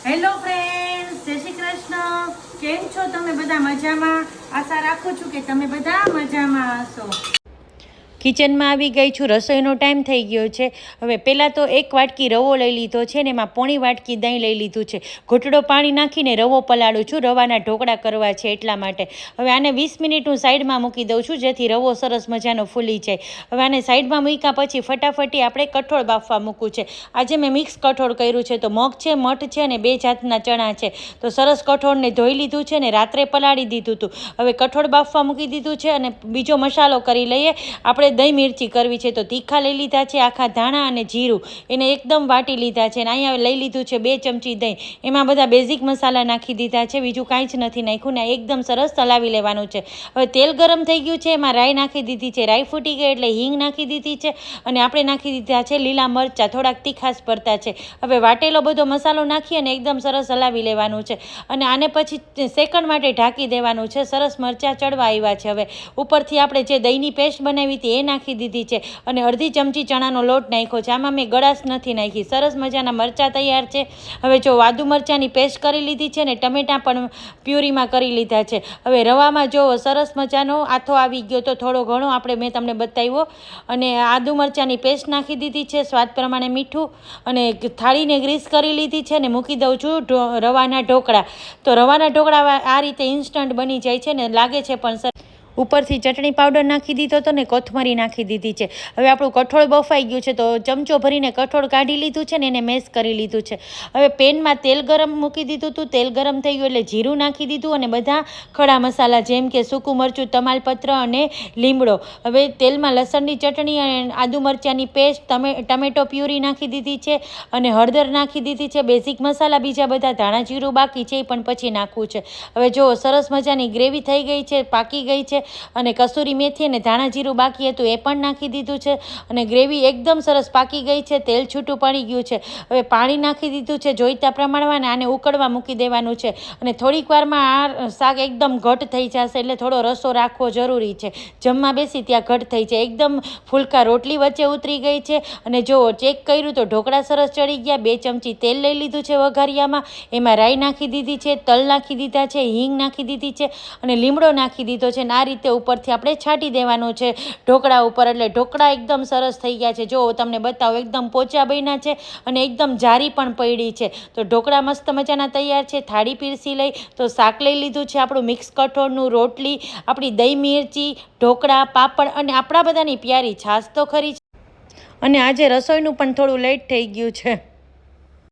Hello friends, જય શ્રી કૃષ્ણ. કેમ છો તમે બધા? મજામાં? આશા રાખું છું કે તમે બધા મજામાં હશો. કિચનમાં આવી ગઈ છું. રસોઈનો ટાઈમ થઈ ગયો છે. હવે પહેલાં તો એક વાટકી રવો લઈ લીધો છે ને એમાં પોણી વાટકી દહીં લઈ લીધું છે. ઘૂંટડો પાણી નાખીને રવો પલાળું છું. રવાના ઢોકળા કરવા છે એટલા માટે. હવે આને 20 મિનિટ હું સાઈડમાં મૂકી દઉં છું જેથી રવો સરસ મજાનો ફૂલી જાય. હવે આને સાઈડમાં મૂક્યા પછી ફટાફટી આપણે કઠોળ બાફવા મૂકવું છે. આજે મેં મિક્સ કઠોળ કર્યું છે. તો મગ છે, મઠ છે અને 2 જાતના ચણા છે. તો સરસ કઠોળને ધોઈ લીધું છે ને રાત્રે પલાળી દીધું હતું. હવે કઠોળ બાફવા મૂકી દીધું છે અને બીજો મસાલો કરી લઈએ. આપણે દહીં મિરચી કરવી છે તો તીખા લઈ લીધા છે, આખા ધાણા અને જીરું એને એકદમ વાટી લીધા છે. અને અહીંયા લઈ લીધું છે 2 ચમચી દહીં. એમાં બધા બેઝિક મસાલા નાખી દીધા છે, બીજું કાંઈ જ નથી નાખ્યું ને એકદમ સરસ ચલાવી લેવાનું છે. હવે તેલ ગરમ થઈ ગયું છે, એમાં રાઈ નાખી દીધી છે. રાઈ ફૂટી ગઈ એટલે હિંગ નાખી દીધી છે અને આપણે નાખી દીધા છે લીલા મરચાં, થોડાક તીખાશ પડતા છે. હવે વાટેલો બધો મસાલો નાખી અને એકદમ સરસ હલાવી લેવાનું છે અને આને પછી સેકન્ડ માટે ઢાંકી દેવાનું છે. સરસ મરચાં ચડવા આવ્યા છે. હવે ઉપરથી આપણે જે દહીંની પેસ્ટ બનાવી હતી એ નાખી દીધી છે અને અડધી ચમચી ચણાનો લોટ નાખ્યો છે. આમાં મેં ગળાશ નથી નાખી. સરસ મજાના મરચાં તૈયાર છે. હવે જો આદુ મરચાંની પેસ્ટ કરી લીધી છે ને ટમેટાં પણ પ્યુરીમાં કરી લીધા છે. હવે રવામાં જો સરસ મજાનો આથો આવી ગયો તો થોડો ઘણો મેં તમને બતાવ્યો અને આદુ મરચાંની પેસ્ટ નાખી દીધી છે, સ્વાદ પ્રમાણે મીઠું અને થાળીને ગ્રીસ કરી લીધી છે ને મૂકી દઉં છું રવાના ઢોકળા. તો રવાના ઢોકળા આ રીતે ઇન્સ્ટન્ટ બની જાય છે ને લાગે છે પણ ઉપરથી ચટણી પાવડર નાખી દીધો હતો ને કોથમરી નાખી દીધી છે. હવે આપણું કઠોળ બફાઈ ગયું છે તો ચમચો ભરીને કઠોળ કાઢી લીધું છે ને એને મેશ કરી લીધું છે. હવે પેનમાં તેલ ગરમ મૂકી દીધું હતું. તેલ ગરમ થઈ ગયું એટલે જીરું નાખી દીધું અને બધા ખડા મસાલા જેમ કે સૂકું મરચું, તમાલપત્ર અને લીમડો. હવે તેલમાં લસણની ચટણી અને આદુ મરચાંની પેસ્ટ, ટમેટો પ્યુરી નાખી દીધી છે અને હળદર નાખી દીધી છે. બેઝિક મસાલા બીજા બધા ધાણા જીરું બાકી છે એ પણ પછી નાખવું છે. હવે જો સરસ મજાની ગ્રેવી થઈ ગઈ છે, પાકી ગઈ છે અને કસૂરી મેથી અને ધાણા જીરું બાકી હતું એ પણ નાખી દીધું છે અને ગ્રેવી એકદમ સરસ પાકી ગઈ છે. તેલ છૂટું પડી ગયું છે. હવે પાણી નાખી દીધું છે જોઈતા પ્રમાણમાં આને ઉકળવા મૂકી દેવાનું છે અને થોડીક વારમાં આ શાક એકદમ ઘટ થઈ જશે એટલે થોડો રસો રાખવો જરૂરી છે. જમવા બેસી ત્યાં ઘટ થઈ જાય. એકદમ ફૂલકા રોટલી વચ્ચે ઉતરી ગઈ છે અને જો ચેક કર્યું તો ઢોકળા સરસ ચડી ગયા. 2 ચમચી તેલ લઈ લીધું છે વઘારિયામાં, એમાં રાઈ નાખી દીધી છે, તલ નાખી દીધા છે, હિંગ નાખી દીધી છે અને લીમડો નાખી દીધો છે. આ રીતે ઉપરથી આપણે છાંટી દેવાનું છે ઢોકળા ઉપર એટલે ઢોકળા એકદમ સરસ થઈ ગયા છે. જો તમને બતાવો એકદમ પોચા બન્યા છે અને એકદમ જારી પણ પડી છે. તો ઢોકળા મસ્ત મજાના તૈયાર છે. થાળી પીરસી લઈ તો શાક લઈ લીધું છે આપણું મિક્સ કઠોળનું, રોટલી, આપણી દહીં મિરચી, ઢોકળા, પાપડ અને આપણા બધાની પ્યારી છાશ તો ખરી છે. અને આજે રસોઈનું પણ થોડું લેટ થઈ ગયું છે.